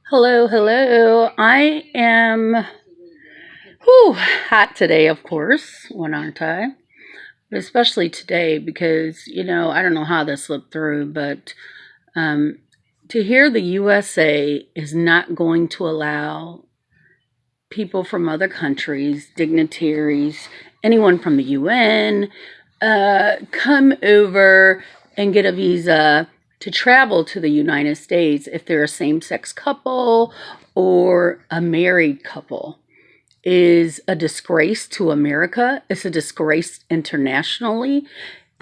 Hello, hello. I am hot today, of course, when aren't I? But especially today because, I don't know how this slipped through, but um, to hear the USA is not going to allow people from other countries, dignitaries, anyone from the UN, come over and get a visa to travel to the United States if they're a same sex couple or a married couple is a disgrace to America. It's a disgrace internationally.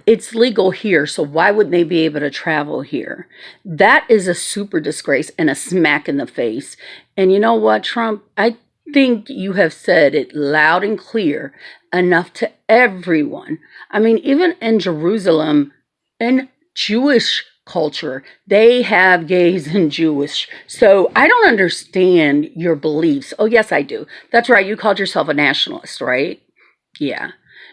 It's legal here, so why would they be able to travel here? That is a super disgrace and a smack in the face. And you know what, Trump? I think you have said it loud and clear enough to everyone. I mean, even in Jerusalem, in Jewish culture, they have gays and Jewish. So I don't understand your beliefs. Oh, yes, I do. That's right. You called yourself a nationalist, right? Yeah.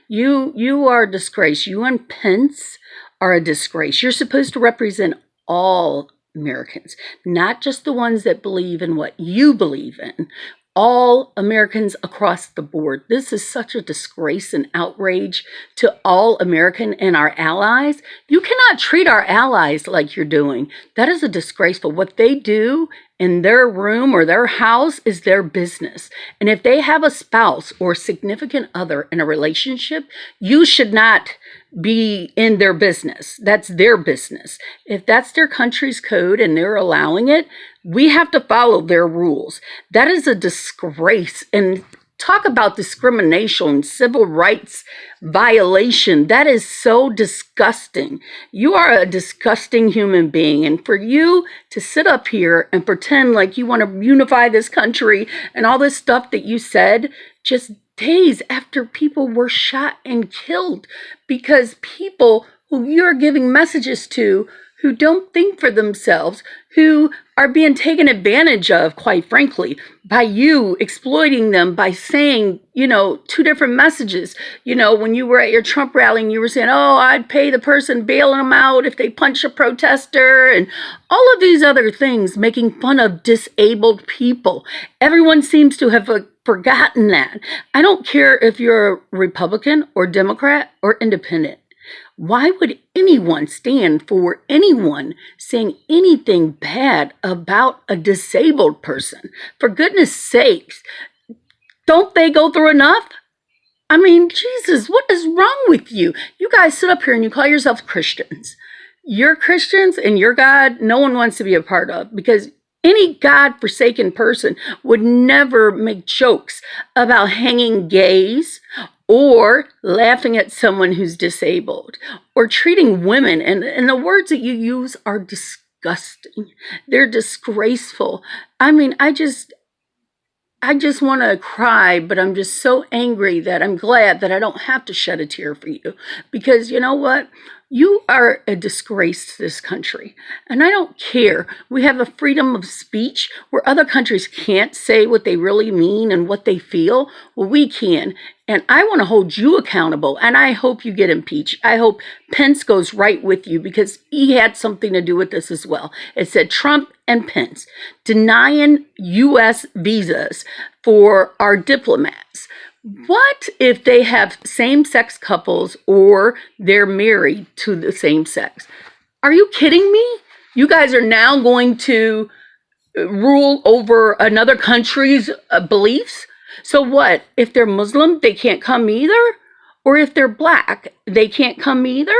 You are a disgrace. You and Pence are a disgrace. You're supposed to represent all Americans, not just the ones that believe in what you believe in. All Americans across the board. This is such a disgrace and outrage to all American and our allies. You cannot treat our allies like you're doing. That is a disgraceful. What they do in their room or their house is their business. And if they have a spouse or significant other in a relationship, you should not be in their business. That's their business. If that's their country's code and they're allowing it, we have to follow their rules. That is a disgrace. And talk about discrimination, civil rights violation. That is so disgusting. You are a disgusting human being. And for you to sit up here and pretend like you want to unify this country and all this stuff that you said just days after people were shot and killed because people who you're giving messages to who don't think for themselves, who are being taken advantage of, quite frankly, by you exploiting them by saying, two different messages. When you were at your Trump rally and you were saying, oh, I'd pay the person bailing them out if they punch a protester and all of these other things, making fun of disabled people. Everyone seems to have forgotten that. I don't care if you're a Republican or Democrat or independent. Why would anyone stand for anyone saying anything bad about a disabled person? For goodness sakes, don't they go through enough? I mean, Jesus, what is wrong with you? You guys sit up here and you call yourselves Christians. You're Christians and your God, no one wants to be a part of because any God-forsaken person would never make jokes about hanging gays or laughing at someone who's disabled or treating women. And the words that you use are disgusting. They're disgraceful. I mean, I just want to cry, but I'm just so angry that I'm glad that I don't have to shed a tear for you because you know what? You are a disgrace to this country. And I don't care. We have a freedom of speech where other countries can't say what they really mean and what they feel. Well, we can. And I want to hold you accountable. And I hope you get impeached. I hope Pence goes right with you because he had something to do with this as well. It said Trump and Pence denying U.S. visas for our diplomats. What if they have same-sex couples or they're married to the same sex? Are you kidding me? You guys are now going to rule over another country's beliefs? So what? If they're Muslim, they can't come either? Or if they're black, they can't come either?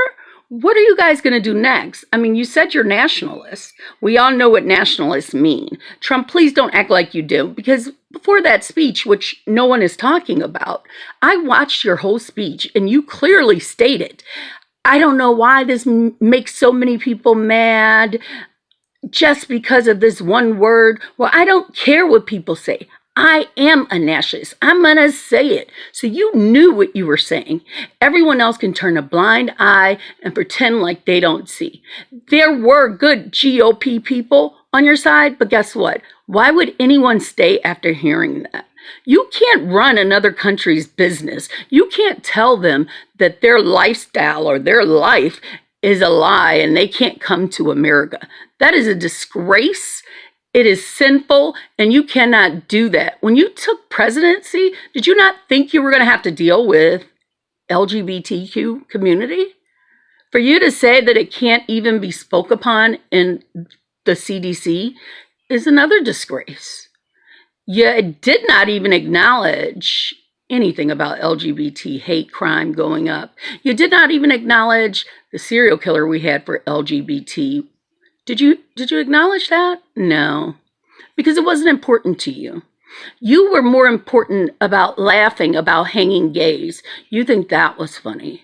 What are you guys going to do next? I mean, you said you're nationalists. We all know what nationalists mean. Trump, please don't act like you do, because before that speech, which no one is talking about, I watched your whole speech and you clearly stated, I don't know why this makes so many people mad just because of this one word. Well, I don't care what people say. I am a nationalist. I'm going to say it. So you knew what you were saying. Everyone else can turn a blind eye and pretend like they don't see. There were good GOP people on your side, but guess what? Why would anyone stay after hearing that? You can't run another country's business. You can't tell them that their lifestyle or their life is a lie and they can't come to America. That is a disgrace. It is sinful, and you cannot do that. When you took presidency, did you not think you were going to have to deal with LGBTQ community? For you to say that it can't even be spoke upon in the CDC is another disgrace. You did not even acknowledge anything about LGBT hate crime going up. You did not even acknowledge the serial killer we had for LGBT. Did you acknowledge that? No, because it wasn't important to you. You were more important about laughing about hanging gays. You think that was funny.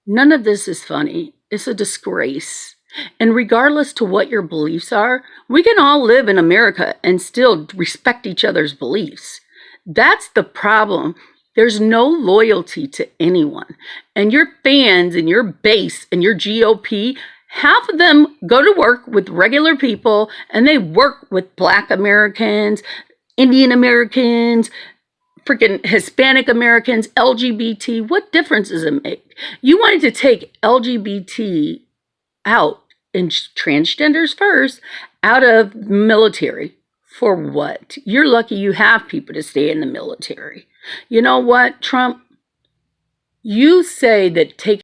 None of this is funny. It's a disgrace. And regardless to what your beliefs are, we can all live in America and still respect each other's beliefs. That's the problem. There's no loyalty to anyone. And your fans and your base and your GOP, half of them go to work with regular people and they work with Black Americans, Indian Americans, freaking Hispanic Americans, LGBT. What difference does it make? You wanted to take LGBT out, and transgenders first, out of military. For what? You're lucky you have people to stay in the military. You know what, Trump? You say that taking